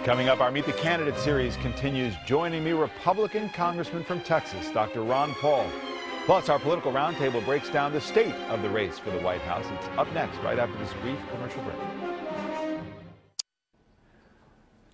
Coming up, our Meet the Candidate series continues. Joining me, Republican Congressman from Texas, Dr. Ron Paul. Plus, our political roundtable breaks down the state of the race for the White House. It's up next, right after this brief commercial break.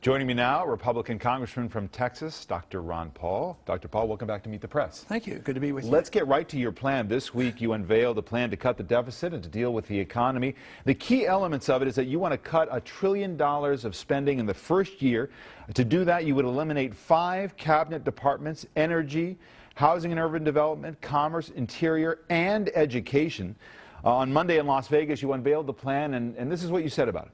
Joining me now, Republican Congressman from Texas, Dr. Ron Paul. Dr. Paul, welcome back to Meet the Press. Thank you. Good to be with you. Let's get right to your plan. This week, you unveiled a plan to cut the deficit and to deal with the economy. The key elements of it is that you want to cut $1 trillion of spending in the first year. To do that, you would eliminate 5 cabinet departments: energy, housing and urban development, commerce, interior, and education. On Monday in Las Vegas, you unveiled the plan, and this is what you said about it.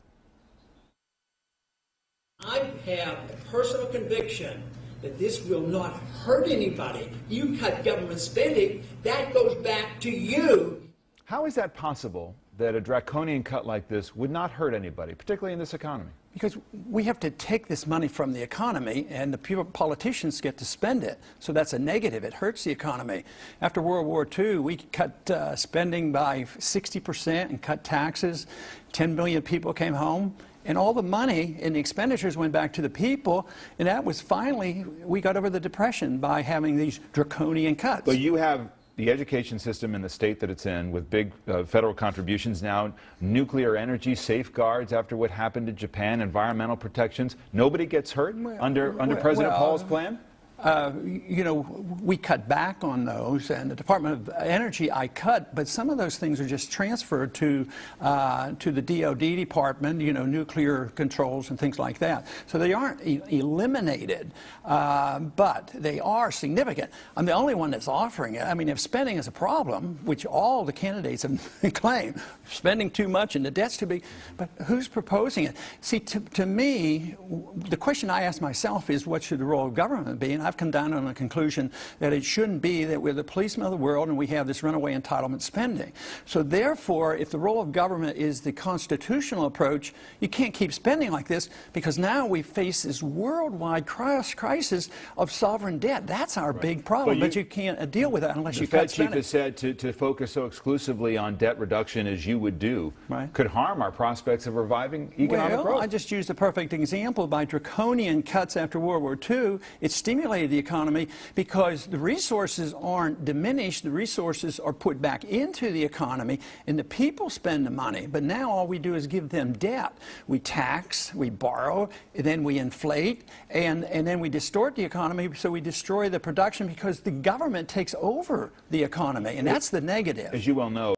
I have a personal conviction that this will not hurt anybody. You cut government spending, that goes back to you. How is that possible that a draconian cut like this would not hurt anybody, particularly in this economy? Because we have to take this money from the economy, and the politicians get to spend it. So that's a negative. It hurts the economy. After World War II, we cut spending by 60% and cut taxes. 10 million people came home. And all the money in the expenditures went back to the people, and that was finally, we got over the Depression by having these draconian cuts. But you have the education system in the state that it's in with big federal contributions now, nuclear energy safeguards after what happened in Japan, environmental protections. Nobody gets hurt under President Paul's plan? You know, we cut back on those, and the Department of Energy I cut, but some of those things are just transferred to the DOD department, you know, nuclear controls and things like that. So they aren't eliminated, but they are significant. I'm the only one that's offering it. I mean, if spending is a problem, which all the candidates have claimed, spending too much and the debt's too big, but who's proposing it? See, to me, the question I ask myself is, what should the role of government be? And I've come down on the conclusion that it shouldn't be that we're the policemen of the world and we have this runaway entitlement spending. So therefore, if the role of government is the constitutional approach, you can't keep spending like this, because now we face this worldwide crisis of sovereign debt. That's our big problem, but you can't deal with that unless you cut spending. The Fed chief has said to focus so exclusively on debt reduction as you would do could harm our prospects of reviving economic growth. I just used a perfect example. By draconian cuts after World War II, it stimulated the economy because the resources aren't diminished, the resources are put back into the economy, and the people spend the money. But now all we do is give them debt. We tax, we borrow, and then we inflate, and then we distort the economy, so we destroy the production because the government takes over the economy, and that's the negative. As you well know,